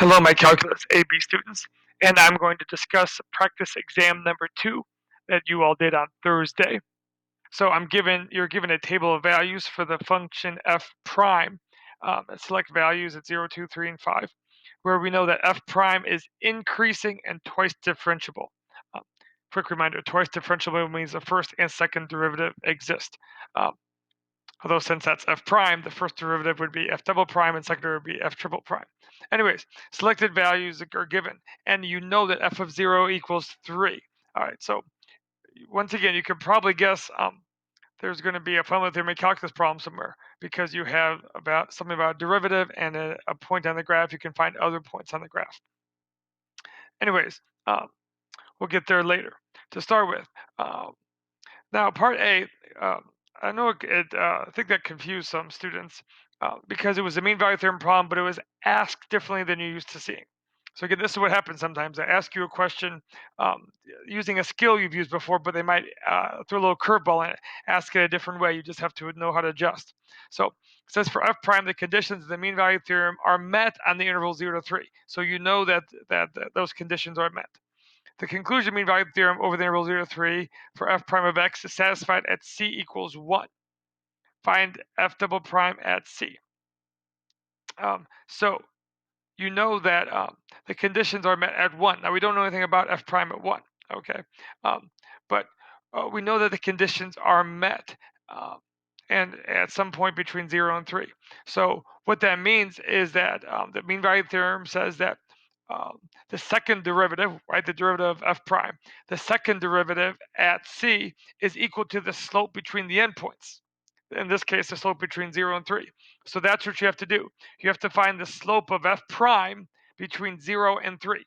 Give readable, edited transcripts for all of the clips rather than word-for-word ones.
Hello, my Calculus AB students, and I'm going to discuss practice exam number 2 that you all did on Thursday. So you're given a table of values for the function f prime. Select values at 0, 2, 3, and 5, where we know that f prime is increasing and twice differentiable. Um, Quick reminder, twice differentiable means the first and second derivative exist. Um, Although since that's f prime, the first derivative would be f double prime and second derivative would be f triple prime. Anyways, selected values are given, and you know that f of 0 equals 3. All right, so once again, you could probably guess there's going to be a fundamental theorem calculus problem somewhere because you have something about a derivative and a point on the graph. You can find other points on the graph. Anyways, we'll get there later. To start with, now part A, I know I think that confused some students because it was a mean value theorem problem, but it was asked differently than you're used to seeing. So again, this is what happens sometimes. I ask you a question using a skill you've used before, but they might throw a little curveball in it, ask it a different way. You just have to know how to adjust. So it says for f prime, the conditions of the mean value theorem are met on the interval 0 to 3. So you know that those conditions are met. The conclusion mean value theorem over the interval 0 to 3 for f prime of x is satisfied at c equals 1. Find f double prime at c. So you know that the conditions are met at 1. Now we don't know anything about f prime at 1, okay? But we know that the conditions are met and at some point between 0 and 3. So what that means is that the mean value theorem says that the second derivative, right, the derivative of f prime, the second derivative at c is equal to the slope between the endpoints. In this case, the slope between 0 and 3. So that's what you have to do. You have to find the slope of f prime between 0 and 3.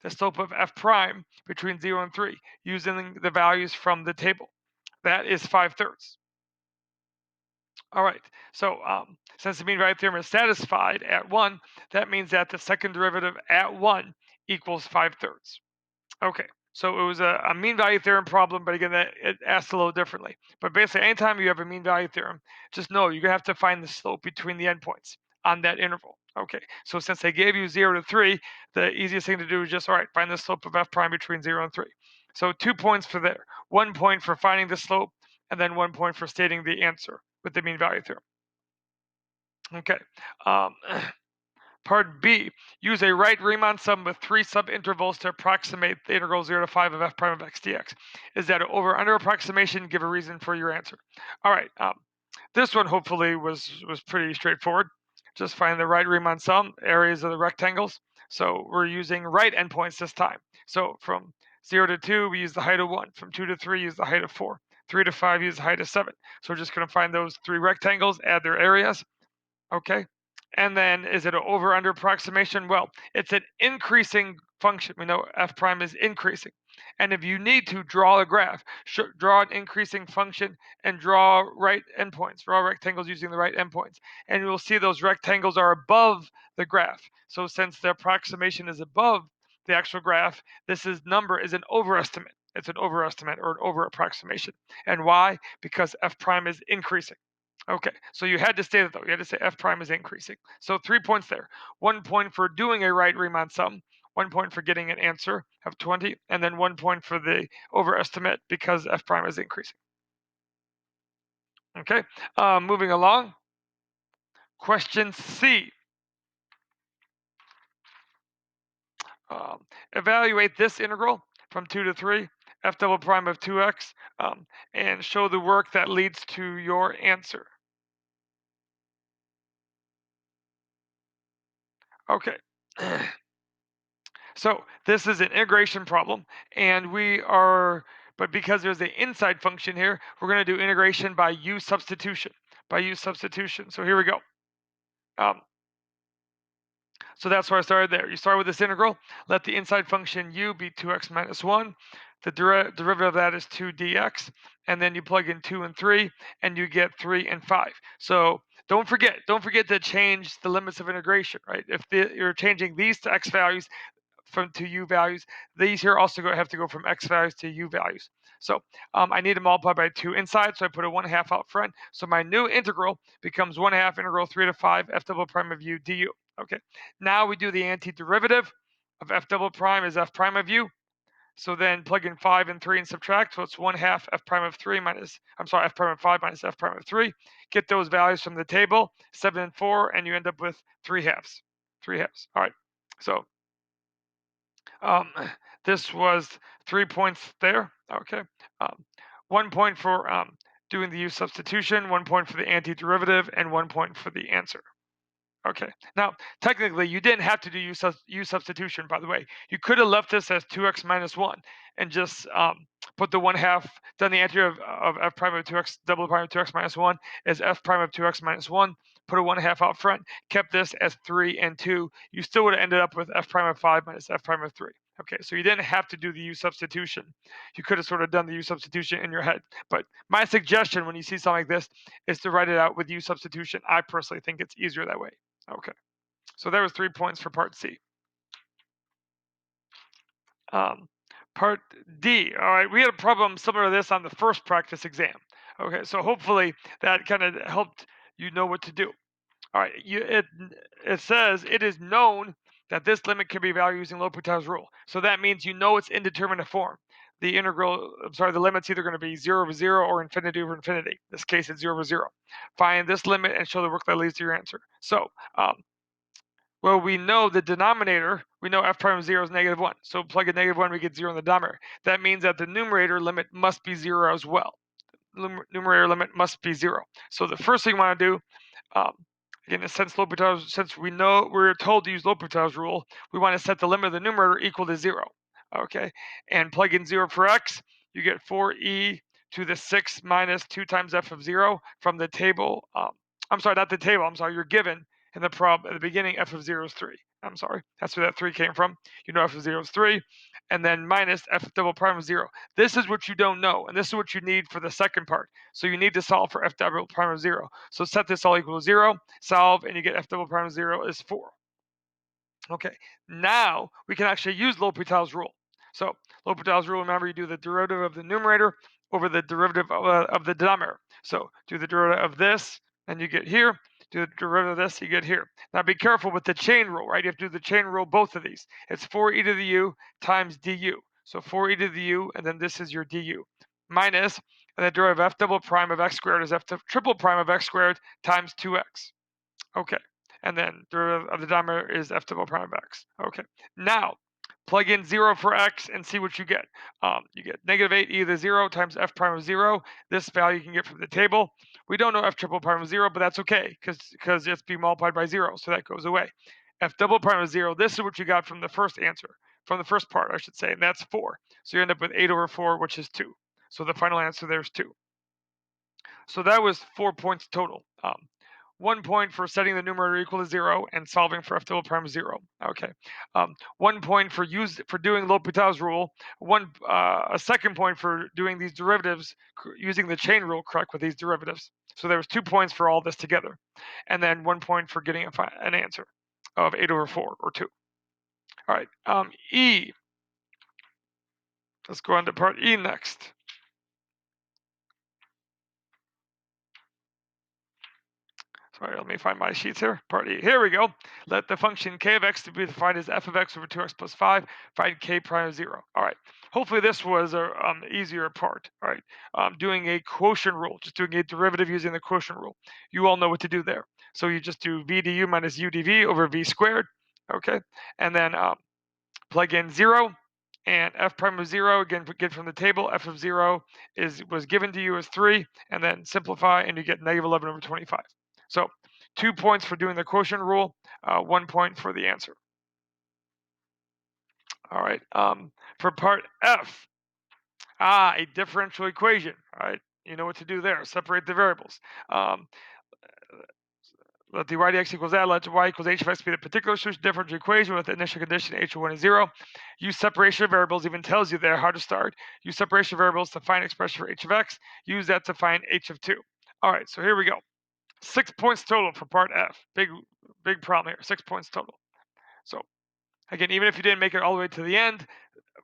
The slope of f prime between 0 and 3 using the values from the table. That is 5/3. All right, so since the mean value theorem is satisfied at 1, that means that the second derivative at 1 equals 5/3. Okay, so it was a mean value theorem problem, but again, it asked a little differently. But basically, anytime you have a mean value theorem, just know you're going to have to find the slope between the endpoints on that interval. Okay, so since they gave you 0 to 3, the easiest thing to do is just, all right, find the slope of f prime between 0 and 3. So 2 points for there. 1 point for finding the slope, and then 1 point for stating the answer with the mean value theorem. Okay. Part B, use a right Riemann sum with 3 subintervals to approximate the integral 0 to 5 of f prime of x dx. Is that an over-under approximation? Give a reason for your answer. All right, this one hopefully was pretty straightforward. Just find the right Riemann sum, areas of the rectangles. So we're using right endpoints this time. So from 0 to 2, we use the height of 1. From 2 to 3, use the height of 4. 3 to 5, use the height of 7. So we're just going to find those 3 rectangles, add their areas. Okay. And then is it an over-under approximation? Well, it's an increasing function. We know f prime is increasing. And if you need to draw a graph, draw an increasing function and draw right endpoints, draw rectangles using the right endpoints. And you'll see those rectangles are above the graph. So since the approximation is above the actual graph, number is an overestimate. It's an overestimate or an over approximation. And why? Because f prime is increasing. Okay, so you had to say that though. You had to say f prime is increasing. So 3 points there. 1 point for doing a right Riemann sum, 1 point for getting an answer of 20, and then 1 point for the overestimate because f prime is increasing. Okay, moving along. Question C. Evaluate this integral from 2 to 3, f double prime of 2x, and show the work that leads to your answer. Okay. So this is an integration problem, and but because there's an inside function here, we're going to do integration by U substitution. So here we go. So that's where I started there. You start with this integral. Let the inside function u be 2x minus 1. The derivative of that is 2 dx. And then you plug in 2 and 3, and you get 3 and 5. So don't forget to change the limits of integration, right? If you're changing these to x values, to u values. These here also have to go from x values to u values. So I need to multiply by 2 inside, so I put a 1/2 out front. So my new integral becomes 1/2 integral 3 to 5 f double prime of u du. Okay, now we do the antiderivative of f double prime is f prime of u. So then plug in 5 and 3 and subtract. So it's 1/2 f prime of 3 minus, I'm sorry, f prime of 5 minus f prime of 3. Get those values from the table, 7 and 4, and you end up with 3 halves. 3 halves. All right. So um, this was 3 points there. Okay. Um, 1 point for doing the U substitution, 1 point for the antiderivative, and 1 point for the answer. Okay. Now, technically, you didn't have to do U substitution, by the way. You could have left this as 2x minus 1 and just put the 1/2, done the answer of f prime of 2x, double prime of 2x minus 1 as f prime of 2x minus 1, put a 1/2 out front, kept this as 3 and 2. You still would have ended up with f prime of 5 minus f prime of 3. Okay, so you didn't have to do the U substitution. You could have sort of done the U substitution in your head. But my suggestion when you see something like this is to write it out with U substitution. I personally think it's easier that way. Okay, so there was 3 points for part C. Part D, all right, we had a problem similar to this on the first practice exam. Okay, so hopefully that kind of helped you know what to do. All right, it says it is known that this limit can be evaluated using L'Hopital's rule. So that means you know it's indeterminate form. The integral, I'm sorry, the limit's either going to be 0 over 0 or infinity over infinity. In this case, it's 0 over 0. Find this limit and show the work that leads to your answer. So well, we know the denominator, we know f prime of 0 is -1. So plug in -1, we get 0 in the denominator. That means that the numerator limit must be 0 as well. Numerator limit must be 0. So the first thing we want to do, again, since we know we're told to use L'Hopital's rule, we want to set the limit of the numerator equal to 0. Okay, and plug in 0 for x, you get 4e to the 6 minus 2 times f of 0 from the table. I'm sorry, not the table. I'm sorry, you're given in the prob at the beginning f of 0 is 3. I'm sorry, that's where that 3 came from. You know f of 0 is 3, and then minus f double prime of 0. This is what you don't know, and this is what you need for the second part. So you need to solve for f double prime of 0. So set this all equal to 0, solve, and you get f double prime of 0 is 4. Okay, now we can actually use L'Hopital's rule. So L'Hopital's rule, remember, you do the derivative of the numerator over the derivative of the denominator. So do the derivative of this, and you get here. Do the derivative of this, you get here. Now be careful with the chain rule, right? You have to do the chain rule, both of these. It's 4e to the u times du. So 4e to the u, and then this is your du. Minus, and the derivative of f double prime of x squared is f triple prime of x squared times 2x. Okay, and then derivative of the denominator is f double prime of x. Okay, now plug in 0 for x and see what you get. You get -8 e to the 0 times f prime of 0. This value you can get from the table. We don't know f triple prime of 0, but that's okay because it's being multiplied by 0, so that goes away. F double prime of 0, this is what you got from the first answer, from the first part, I should say, and that's 4. So you end up with 8 over 4, which is 2. So the final answer there is 2. So that was 4 points total. 1 point for setting the numerator equal to 0 and solving for f double prime 0. Okay. 1 point for doing L'Hopital's rule. A second point for doing these derivatives using the chain rule correct with these derivatives. So there was 2 points for all this together, and then 1 point for getting an answer of 8 over 4 or 2. All right. E. Let's go on to part E next. Sorry, let me find my sheets here. Part E. Here we go. Let the function k of x to be defined as f of x over 2x plus 5. Find k prime of 0. All right. Hopefully this was a easier part. All right. Doing a quotient rule, just doing a derivative using the quotient rule. You all know what to do there. So you just do v du minus u dv over v squared. Okay. And then plug in 0. And f prime of 0, again, get from the table, f of 0 was given to you as 3, and then simplify, and you get -11 over 25. So 2 points for doing the quotient rule, 1 point for the answer. All right, for part F, a differential equation. All right, you know what to do there. Separate the variables. Let the y dx equals that, let y equals h of x be the particular solution differential equation with the initial condition h of 1 is 0. Use separation of variables, even tells you there how to start. Use separation of variables to find expression for h of x. Use that to find h of 2. All right, so here we go. 6 points total for part F. Big problem here, 6 points total. So again, even if you didn't make it all the way to the end,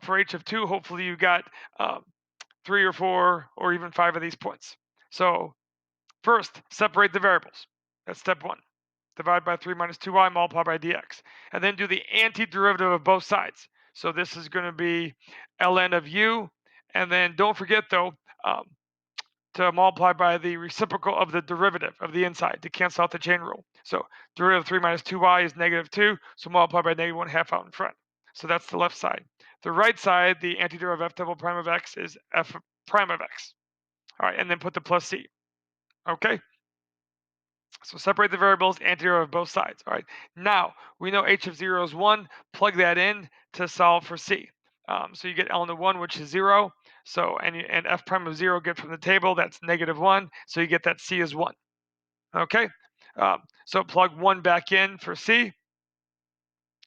for h of 2, hopefully you got 3 or 4 or even 5 of these points. So first, separate the variables. That's step 1. divided by 3 minus 2y multiplied by dx. And then do the antiderivative of both sides. So this is going to be ln of u. And then don't forget, though, to multiply by the reciprocal of the derivative of the inside to cancel out the chain rule. So derivative of 3 minus 2y is negative 2, so multiply by negative 1/2 out in front. So that's the left side. The right side, the antiderivative of f double prime of x is f prime of x. All right, and then put the plus c. Okay? So separate the variables, antiderivative of both sides. All right. Now, we know h of 0 is 1. Plug that in to solve for c. So you get ln of 1, which is 0. So, and f prime of 0 get from the table, that's negative 1. So you get that c is 1. Okay. So plug 1 back in for c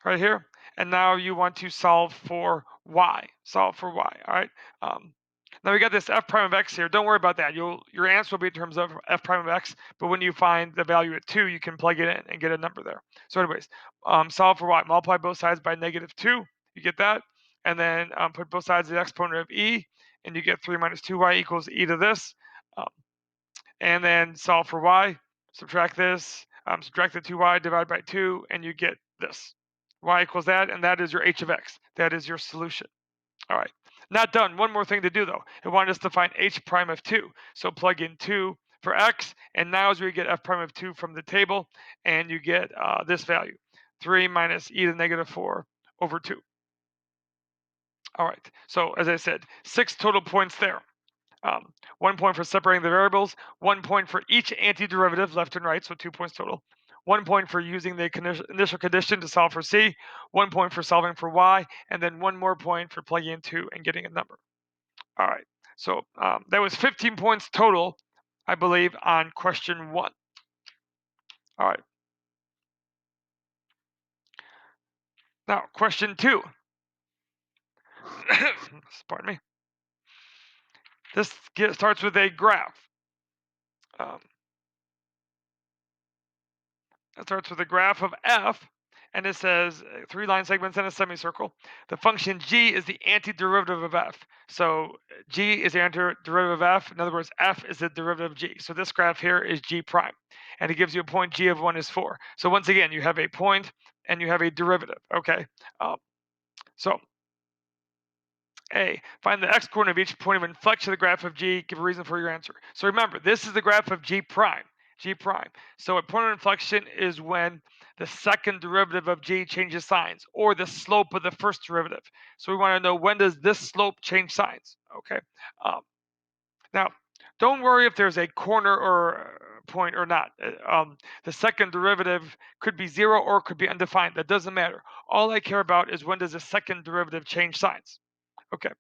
right here. And now you want to solve for y. Solve for y. All right. Now we got this f prime of x here. Don't worry about that. Your answer will be in terms of f prime of x, but when you find the value at 2, you can plug it in and get a number there. So anyways, solve for y. Multiply both sides by negative 2. You get that. And then put both sides of the exponent of e, and you get 3 minus 2y equals e to this. And then solve for y. Subtract this. Subtract the 2y, divide by 2, and you get this. Y equals that, and that is your h of x. That is your solution. All right, not done. One more thing to do, though. It wanted us to find h prime of 2. So plug in 2 for x, and now is where you get f prime of 2 from the table, and you get this value, 3 minus e to the negative 4 over 2. All right, so as I said, 6 total points there. 1 point for separating the variables, 1 point for each antiderivative, left and right, so 2 points total. 1 point for using the initial condition to solve for c, 1 point for solving for y, and then 1 more point for plugging in 2 and getting a number. All right, so that was 15 points total, I believe, on question 1. All right. Now, question 2. Pardon me. This starts with a graph. It starts with a graph of f, and it says 3 line segments and a semicircle. The function g is the antiderivative of f. So g is the antiderivative of f. In other words, f is the derivative of g. So this graph here is g prime, and it gives you a point g of 1 is 4. So once again, you have a point and you have a derivative. Okay. So A, find the x-coordinate of each point of inflection of the graph of g, give a reason for your answer. So remember, this is the graph of g prime, So a point of inflection is when the second derivative of g changes signs, or the slope of the first derivative. So we want to know, when does this slope change signs, okay? Now, don't worry if there's a corner or point or not. The second derivative could be 0 or it could be undefined. That doesn't matter. All I care about is, when does the second derivative change signs. Okay.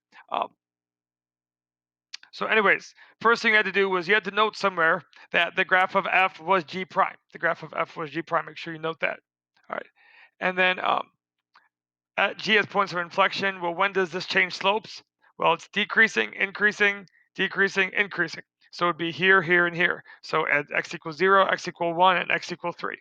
So anyways, first thing you had to do was you had to note somewhere that the graph of f was g prime. The graph of f was g prime. Make sure you note that. All right. And then at g has points of inflection. Well, when does this change slopes? Well, it's decreasing, increasing, decreasing, increasing. So it'd be here, here, and here. So at x equals 0, x equals 1, and x equals 3.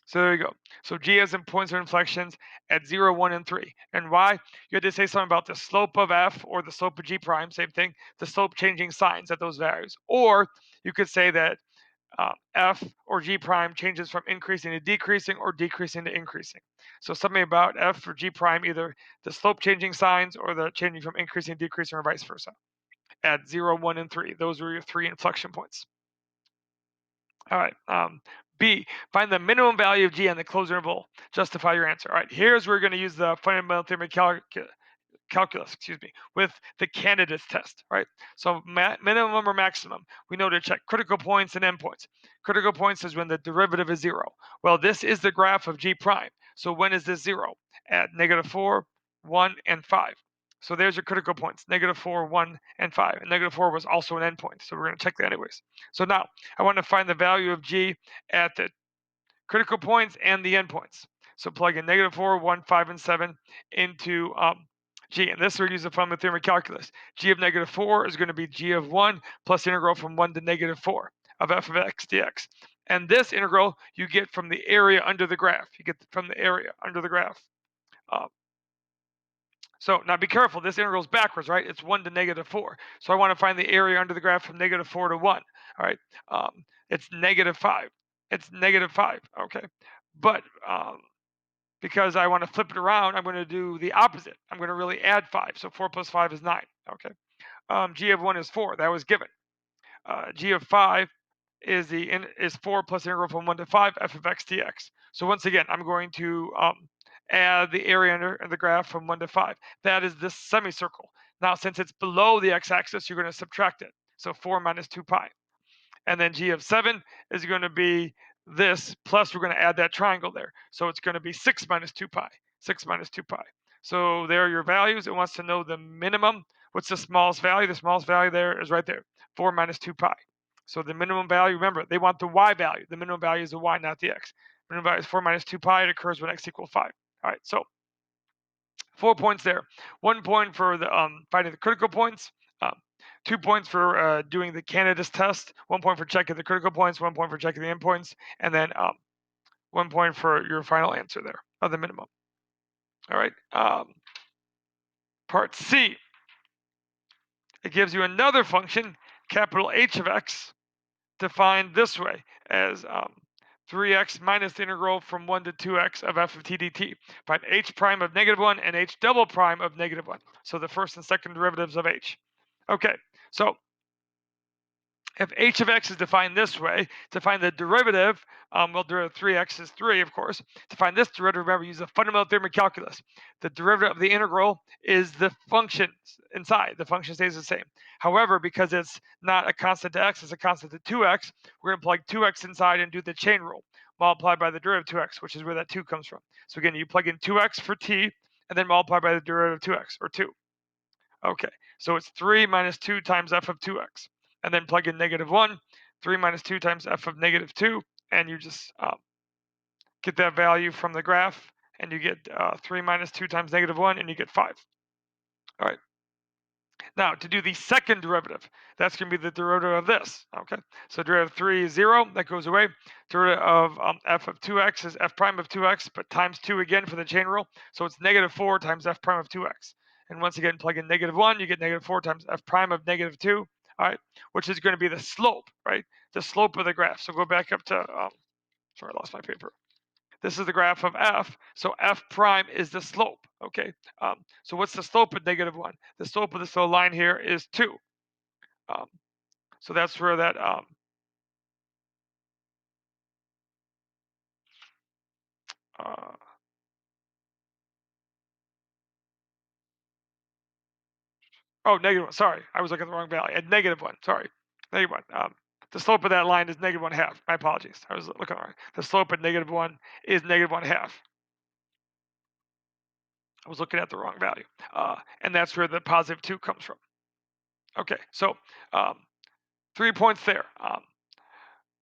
So there you go. So g has points of inflections at 0, 1, and 3. And why? You had to say something about the slope of f, or the slope of g prime, same thing, the slope changing signs at those values. Or you could say that f or g prime changes from increasing to decreasing, or decreasing to increasing. So something about f or g prime, either the slope changing signs or the changing from increasing to decreasing, or vice versa. At 0, 1, and 3. Those were your 3 inflection points. All right. B, find the minimum value of g on the closed interval. Justify your answer. All right. Here's where we're going to use the fundamental theorem of calculus, with the candidates test. Right. So minimum or maximum, we know to check critical points and endpoints. Critical points is when the derivative is 0. Well, this is the graph of g prime. So when is this 0? At -4, 1, and 5. So there's your critical points, -4, 1, and 5. And -4 was also an endpoint, so we're going to check that anyways. So now, I want to find the value of g at the critical points and the endpoints. So plug in -4, 1, 5, and 7 into g. And this we're using the fundamental theorem of calculus. G of -4 is going to be g of 1 plus the integral from 1 to -4 of f of x dx. And this integral you get from the area under the graph. You get from the area under the graph. So now be careful, this integral is backwards, right? It's 1 to -4. So I want to find the area under the graph from -4 to 1. All right. It's -5. it's -5. Okay, but because I want to flip it around, I'm going to do the opposite. I'm going to really add 5. So 4 plus 5 is 9. Okay. G of 1 is 4. That was given. G of 5 is 4 plus integral from 1 to 5 f of x dx. So once again, I'm going to add the area under the graph from 1 to 5. That is this semicircle. Now, since it's below the x-axis, you're going to subtract it. So 4 minus 2 pi. And then G of 7 is going to be this, plus we're going to add that triangle there. So it's going to be 6 minus 2 pi. 6 minus 2 pi. So there are your values. It wants to know the minimum. What's the smallest value? The smallest value there is right there, 4 minus 2 pi. So the minimum value, remember, they want the y value. The minimum value is the y, not the x. Minimum value is 4 minus 2 pi. It occurs when x equals 5. All right, so 4 points there. 1 point for the finding the critical points. 2 points for doing the candidates test. 1 point for checking the critical points. 1 point for checking the endpoints, and then 1 point for your final answer there of the minimum. All right. Part C. It gives you another function, capital H of x, defined this way as 3x minus the integral from 1 to 2x of f of t dt. Find h prime of -1 and h double prime of -1. So the first and second derivatives of h. Okay, so if h of x is defined this way, to find the derivative, well, derivative 3x is 3, of course. To find this derivative, remember, use the fundamental theorem of calculus. The derivative of the integral is the function inside. The function stays the same. However, because it's not a constant to x, it's a constant to 2x, we're going to plug 2x inside and do the chain rule, multiplied by the derivative of 2x, which is where that 2 comes from. So again, you plug in 2x for t, and then multiply by the derivative of 2x, or 2. Okay, so it's 3 minus 2 times f of 2x. And then plug in -1, 3 minus 2 times f of -2, and you just get that value from the graph, and you get 3 minus 2 times -1, and you get 5. All right. Now, to do the second derivative, that's going to be the derivative of this. Okay, so derivative 3 is 0, that goes away. Derivative of f of 2x is f prime of 2x, but times 2 again for the chain rule. So it's -4 times f prime of 2x. And once again, plug in -1, you get -4 times f prime of -2. All right, which is going to be the slope, right? The slope of the graph. So go back up to, sorry, I lost my paper. This is the graph of f. So f prime is the slope, okay? So what's the slope of -1? The slope of this little line here is 2. So that's where that, oh, -1, sorry. I was looking at the wrong value. At -1, sorry. -1. The slope of that line is -1/2. My apologies. I was looking wrong. The slope at -1 is -1/2. I was looking at the wrong value. And that's where the positive 2 comes from. Okay, so 3 points there.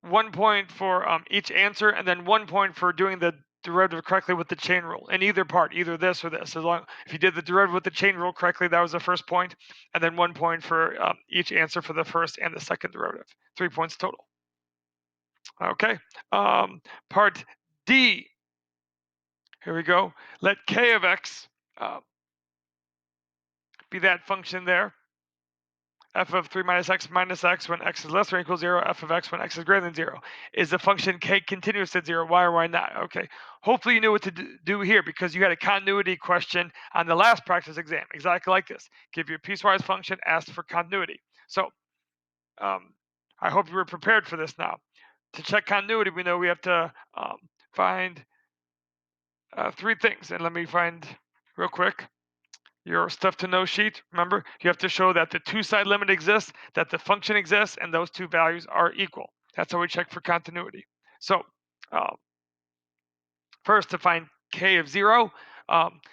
1 point for each answer, and then 1 point for doing the derivative correctly with the chain rule in either part, either this or this. As long if you did the derivative with the chain rule correctly, that was the first point, and then 1 point for each answer for the first and the second derivative. 3 points total. Okay, part D. Here we go. Let k of x be that function there. F of 3 minus x when x is less than or equals 0, f of x when x is greater than 0. Is the function k continuous at 0? Why or why not? Okay. Hopefully you knew what to do here because you had a continuity question on the last practice exam, exactly like this. Give you a piecewise function, ask for continuity. So I hope you were prepared for this now. To check continuity, we know we have to find 3 things. And let me find real quick your stuff to know sheet. Remember, you have to show that the two-side limit exists, that the function exists, and those two values are equal. That's how we check for continuity. So first, to find k of 0,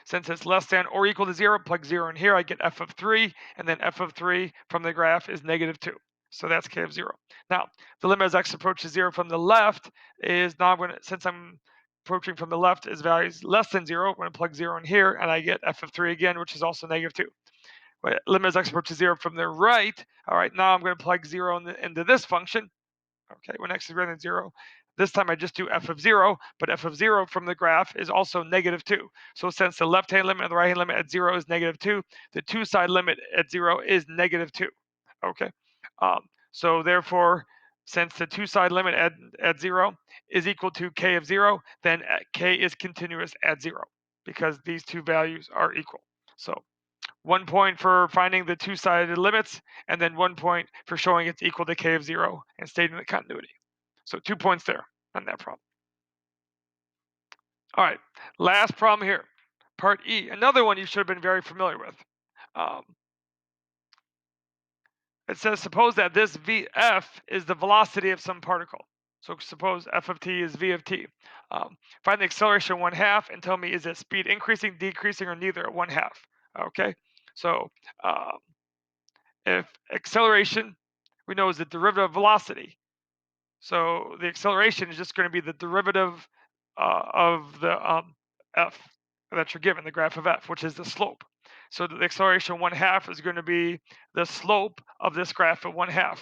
since it's less than or equal to 0, plug 0 in here, I get f of 3, and then f of 3 from the graph is -2. So that's k of 0. Now, the limit as x approaches 0 from the left is now going to, since I'm approaching from the left is values less than 0, I'm going to plug 0 in here, and I get f of 3 again, which is also -2. But limit as x approaches 0 from the right, all right, now I'm going to plug 0 into this function, okay, when x is greater than 0. This time I just do f of 0, but f of 0 from the graph is also -2. So since the left-hand limit and the right-hand limit at 0 is -2, the two-side limit at 0 is -2, okay? So therefore, since the two-side limit at 0 is equal to k of 0, then k is continuous at 0 because these two values are equal. So 1 point for finding the two-sided limits, and then 1 point for showing it's equal to k of 0 and stating the continuity. So 2 points there on that problem. All right, last problem here, part E, another one you should have been very familiar with. It says, suppose that this Vf is the velocity of some particle. So suppose f of t is v of t. Find the acceleration 1/2 and tell me, is it speed increasing, decreasing, or neither at 1/2? Okay, so if acceleration we know is the derivative of velocity, so the acceleration is just going to be the derivative of the f that you're given, the graph of f, which is the slope. So the acceleration 1/2 is going to be the slope of this graph at 1/2,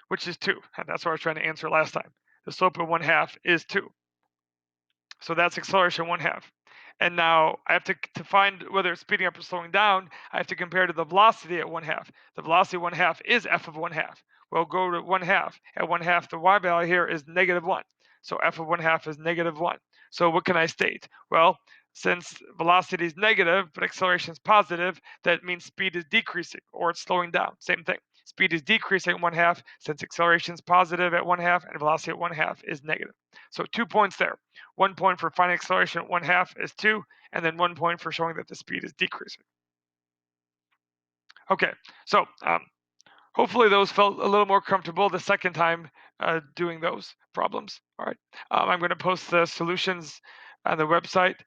which is 2. And that's what I was trying to answer last time. The slope of 1/2 is 2. So that's acceleration 1/2. And now I have to find whether it's speeding up or slowing down. I have to compare to the velocity at 1/2. The velocity 1/2 is f of 1/2. We'll go to 1/2. At 1/2, the y value here is -1. So f of 1/2 is -1. So what can I state? Well, since velocity is negative, but acceleration is positive, that means speed is decreasing or it's slowing down. Same thing. Speed is decreasing at 1/2 since acceleration is positive at 1/2 and velocity at 1/2 is negative. So 2 points there. 1 point for finding acceleration at 1/2 is 2, and then 1 point for showing that the speed is decreasing. Okay, so hopefully those felt a little more comfortable the second time doing those problems. All right, I'm going to post the solutions on the website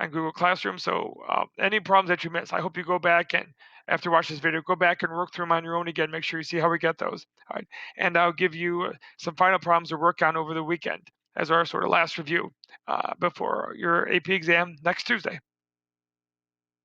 on Google Classroom. So any problems that you miss, I hope you go back and after watching this video, go back and work through them on your own again. Make sure you see how we get those. All right, and I'll give you some final problems to work on over the weekend as our sort of last review before your AP exam next Tuesday.